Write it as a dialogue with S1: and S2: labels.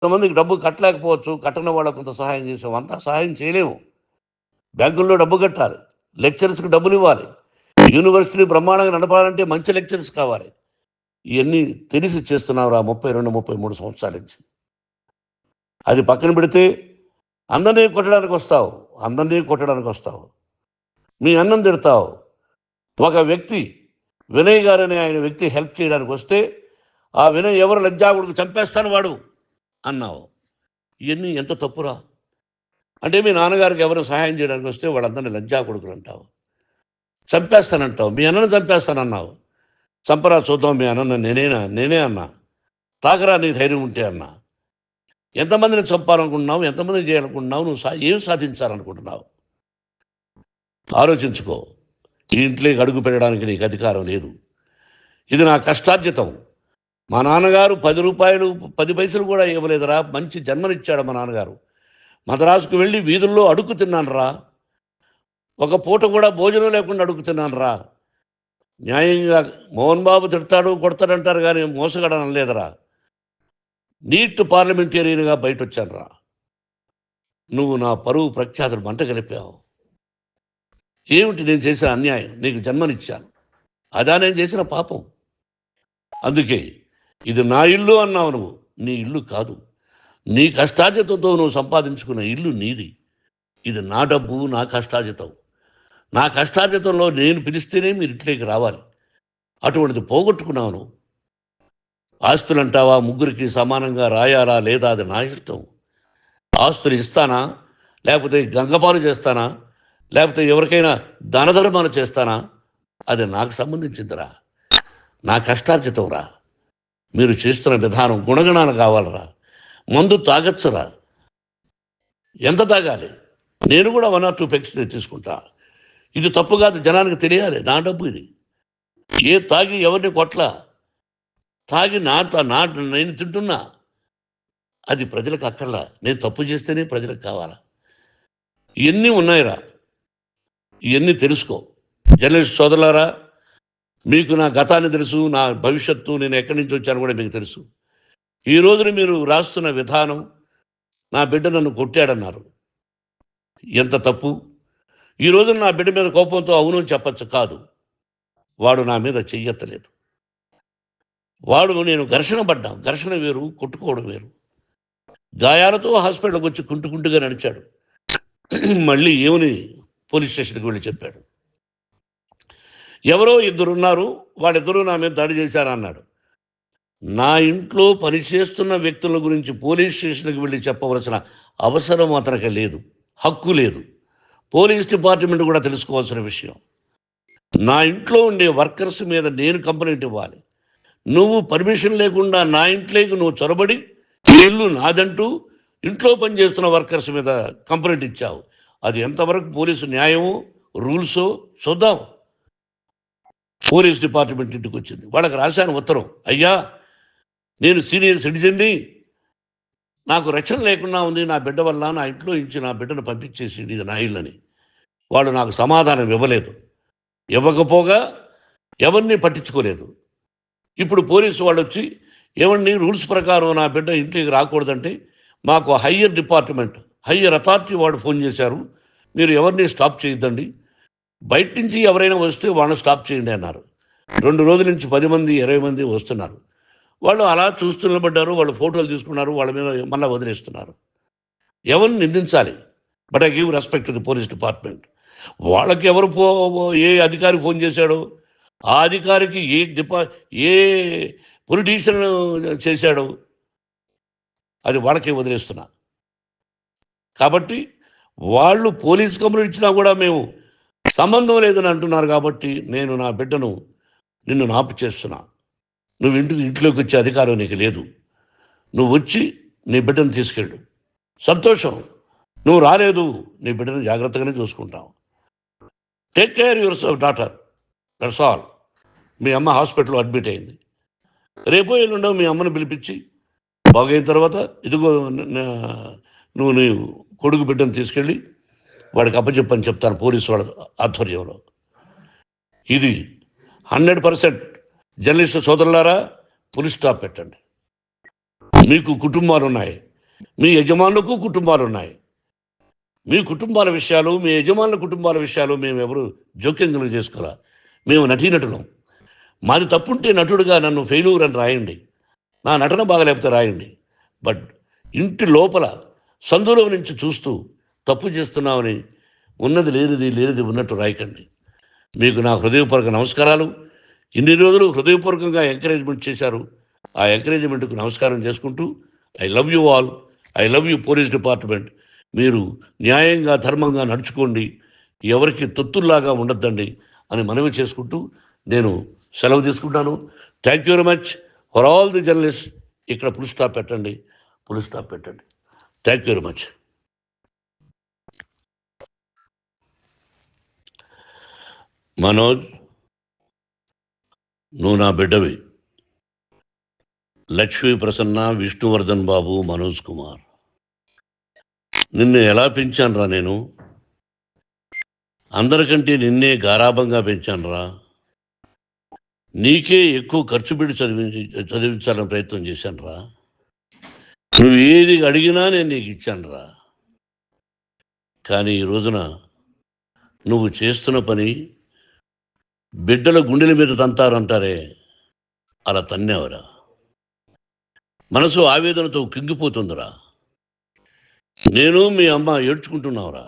S1: కొంతమందికి డబ్బు కట్టలేకపోవచ్చు. కట్టని వాళ్ళకి కొంత సహాయం చేసాం. అంతా సహాయం చేయలేము. బ్యాంకుల్లో డబ్బు కట్టాలి. లెక్చరర్స్‌కి డబ్బులివ్వాలి. యూనివర్సిటీ బ్రహ్మాండంగా నడపాలంటే మంచి లెక్చరర్స్ కావాలి. ఇయన్నీ తెలిసి చేస్తున్నావురా 32, 33 సంవత్సరాల నుంచి. అది పక్కన పెడితే అందరినీ కొట్టడానికొస్తావు. అందరినీ కొట్టడానికొస్తావు. మీ అన్నని తిడతావు. ఒక వ్యక్తి వినయ్ గారనే ఆయన వ్యక్తి హెల్ప్ చేయడానికొస్తే, ఆ వినయ్ ఎవరు లంజాకొడుకు చంపేస్తాను వాడు అన్నావు. ఇయన్నీ ఎంత తప్పురా? అంటే మీ నాన్నగారికి ఎవరు సహాయం చేయడానికొస్తే వాళ్ళందరిని లంజాకొడుకులు అంటావు. చంపేస్తానంటావు. మీ అన్నని చంపేస్తానన్నావు. చంపరా చూద్దాం మీ అన్నని నేనే అన్నా. తాకరా నీ ధైర్యం ఉంటే అన్నా. ఎంతమందిని చంపాలనుకుంటున్నావు? ఎంతమందిని చేయాలనుకుంటున్నావు? నువ్వు ఏం సాధించాలనుకుంటున్నావు? ఆలోచించుకో. ఈ ఇంట్లోకి అడుగు పెట్టడానికి నీకు అధికారం లేదు. ఇది నా కష్టార్జితం. మా నాన్నగారు రూ. 10 పైసలు కూడా ఇవ్వలేదురా. మంచి జన్మనిచ్చాడు మా నాన్నగారు. మద్రాసుకు వెళ్ళి వీధుల్లో అడుగు తిన్నానురా. ఒక పూట కూడా భోజనం లేకుండా అడుగు తిన్నానురా. న్యాయంగా మోహన్ బాబు తిడతాడు కొడతాడంటారు కానీ మోసగాడని అనలేదురా. నీట్ పార్లమెంటేరియన్గా బయటొచ్చానురా. నువ్వు నా పరువు ప్రఖ్యాతులు మంట కలిపావు. ఏమిటి నేను చేసిన అన్యాయం? నీకు జన్మనిచ్చాను. అదా నేను చేసిన పాపం. అందుకే ఇది నా ఇల్లు అన్నావు నువ్వు. నీ ఇల్లు కాదు. నీ కష్టార్జితంతో నువ్వు సంపాదించుకున్న ఇల్లు నీది. ఇది నా డబ్బు, నా కష్టార్జితం. నా కష్టార్జితంలో నేను పిలిస్తేనే మీరు ఇంట్లోకి రావాలి. అటువంటిది పోగొట్టుకున్నావు నువ్వు. ఆస్తులు అంటావా? ముగ్గురికి సమానంగా రాయాలా లేదా అది నా ఇష్టం. ఆస్తులు ఇస్తానా, లేకపోతే గంగపాలు చేస్తానా, లేకపోతే ఎవరికైనా ధనధర్మాలు చేస్తానా, అది నాకు సంబంధించిందిరా. నా కష్టార్జితం రా. మీరు చేస్తున్న విధానం గుణగణాలు కావాలరా. మందు తాగచ్చురా. ఎంత తాగాలి? నేను కూడా 1 or 2 పెగ్స్ తీసుకుంటా. ఇది తప్పు కాదు, జనానికి తెలియాలి. నా డబ్బు ఇది. తాగి ఎవరిని కొట్లా. తాగి నేను తింటున్నా. అది ప్రజలకు అక్కర్లా. నేను తప్పు చేస్తేనే ప్రజలకు కావాలా. ఇవన్నీ ఉన్నాయిరా. ఇవన్నీ తెలుసుకో. జర్నలిస్ట్ సోదరులారా, మీకు నా గతాన్ని తెలుసు, నా భవిష్యత్తు, నేను ఎక్కడి నుంచి వచ్చాను కూడా మీకు తెలుసు. ఈ రోజున మీరు రాస్తున్న విధానం, నా బిడ్డ నన్ను కొట్టాడన్నారు. ఎంత తప్పు. ఈ రోజున నా బిడ్డ మీద కోపంతో అవును చెప్పచ్చు. కాదు, వాడు నా మీద చెయ్యెత్తలేదు. నేను ఘర్షణ పడ్డాం. ఘర్షణ వేరు, కొట్టుకోవడం వేరు. గాయాలతో హాస్పిటల్కి వచ్చి కుంటుకుంటుగా నడిచాడు. మళ్ళీ ఏమని పోలీస్ స్టేషన్కి వెళ్ళి చెప్పాడు. ఎవరో ఇద్దరున్నారు, వాళ్ళిద్దరూ నా మీద దాడి చేశారన్నాడు. నా ఇంట్లో పనిచేస్తున్న వ్యక్తుల గురించి పోలీస్ స్టేషన్కి వెళ్ళి చెప్పవలసిన అవసరం అతనికి లేదు, హక్కు లేదు. పోలీస్ డిపార్ట్మెంట్ కూడా తెలుసుకోవాల్సిన విషయం. నా ఇంట్లో ఉండే వర్కర్స్ మీద నేను కంప్లైంట్ ఇవ్వాలి. నువ్వు పర్మిషన్ లేకుండా నా ఇంట్లోకి నువ్వు చొరబడి ఇల్లు నాదంటూ ఇంట్లో పనిచేస్తున్న వర్కర్స్ మీద కంప్లైంట్ ఇచ్చావు. అది ఎంతవరకు పోలీసు న్యాయమో రూల్సో చూద్దాం. పోలీస్ డిపార్ట్మెంట్ ఇంటికి వచ్చింది. వాళ్ళకి రాశాను ఉత్తరం. అయ్యా, నేను సీనియర్ సిటిజన్ని, నాకు రక్షణ లేకుండా ఉంది. నా బిడ్డ వల్ల నా ఇంట్లో నుంచి నా బిడ్డను పంపించేసి ఇది నా ఇల్లని. వాళ్ళు నాకు సమాధానం ఇవ్వలేదు. ఇవ్వకపోగా ఎవరిని పట్టించుకోలేదు. ఇప్పుడు పోలీసు వాళ్ళు వచ్చి ఏమండి రూల్స్ ప్రకారం నా బిడ్డ ఇంటికి రాకూడదంటే మాకు హయ్యర్ అథారిటీ వాడు ఫోన్ చేశారు. మీరు ఎవరిని స్టాప్ చేయొద్దండి, బయట నుంచి ఎవరైనా వస్తే వాళ్ళని స్టాప్ చేయండి అన్నారు. 2 రోజుల నుంచి 10 మంది 20 మంది వస్తున్నారు. వాళ్ళు అలా చూస్తూ నిలబడ్డారు. వాళ్ళు ఫోటోలు తీసుకున్నారు. వాళ్ళ మీద మళ్ళీ వదిలేస్తున్నారు. ఎవరిని నిందించాలి? But I give respect to the police department. వాళ్ళకి ఎవరు ఏ అధికారి ఫోన్ చేశాడో, ఆ అధికారికి ఏ పొలిటీషియన్ చేశాడో అది వాళ్ళకే వదిలేస్తున్నా. కాబట్టి వాళ్ళు పోలీస్ కంప్లైంట్ ఇచ్చినా కూడా మేము సంబంధం లేదని అంటున్నారు. కాబట్టి నేను నా బిడ్డను నిన్ను నాపు చేస్తున్నా. నువ్వు ఇంట్లోకి వచ్చే అధికారం నీకు లేదు. నువ్వు వచ్చి నీ బిడ్డను తీసుకెళ్ళు. సంతోషం. నువ్వు రాలేదు, నీ బిడ్డను జాగ్రత్తగానే చూసుకుంటావు. Take care your daughter, that's all. మీ అమ్మ హాస్పిటల్లో అడ్మిట్ అయింది. రేపో ఎల్లుండో మీ అమ్మను పిలిపించి బాగైన తర్వాత ఇదిగో నువ్వు నీ కొడుకు బిడ్డను తీసుకెళ్ళి వాడికి అప్పచెప్పని చెప్తాను పోలీసు వాళ్ళ ఆధ్వర్యంలో. ఇది 100% జర్నలిస్టు సోదరులారా, పులి స్టాప్ పెట్టండి. మీకు కుటుంబాలు ఉన్నాయి. మీ యజమానులకు కుటుంబాలున్నాయి. మీ కుటుంబాల విషయాలు, మీ యజమానుల కుటుంబాల విషయాలు మేమెవరు జోక్యం కలుగ చేసుకోలా. మేము నటీనటులం. మాది తప్పుంటే నటుడుగా నన్ను ఫెయిల్యూర్ అని రాయండి. నా నటన బాగలేకపోతే రాయండి. బట్ ఇంటి లోపల సందులో నుంచి చూస్తూ తప్పు చేస్తున్నామని ఉన్నది లేనిది, లేనిది ఉన్నట్టు రాయకండి. మీకు నా హృదయపూర్వక నమస్కారాలు. ఇన్ని రోజులు హృదయపూర్వకంగా ఎంకరేజ్మెంట్ చేశారు. ఆ ఎంకరేజ్మెంట్కు నమస్కారం చేసుకుంటూ I love you all. I love you police department. మీరు న్యాయంగా, ధర్మంగా నడుచుకోండి. ఎవరికి తొత్తుల్లాగా ఉండొద్దండి అని మనవి చేసుకుంటూ నేను సెలవు తీసుకుంటాను. Thank you very much for all the journalist. ఇక్కడ ఫుల్ స్టాప్ పెట్టండి, ఫుల్ స్టాప్ పెట్టండి. Thank you very much. Manoj, నువ్వు నా బిడ్డవి. లక్ష్మీ ప్రసన్న, విష్ణువర్ధన్ బాబు, మనోజ్ కుమార్. నిన్ను ఎలా పెంచానురా నేను? అందరికంటే నిన్నే గారాభంగా పెంచానురా. నీకే ఎక్కువ ఖర్చు పెట్టి చదివించాలని ప్రయత్నం చేశానురా. నువ్వు ఏది అడిగినా నేను నీకు ఇచ్చానురా. కానీ ఈ రోజున నువ్వు చేస్తున్న పని బిడ్డల గుండెల మీద తంతారంటారే, అలా తన్నేవరా. మనసు ఆవేదనతో కింగిపోతుందిరా. నేను మీ అమ్మ ఏడ్చుకుంటున్నావురా.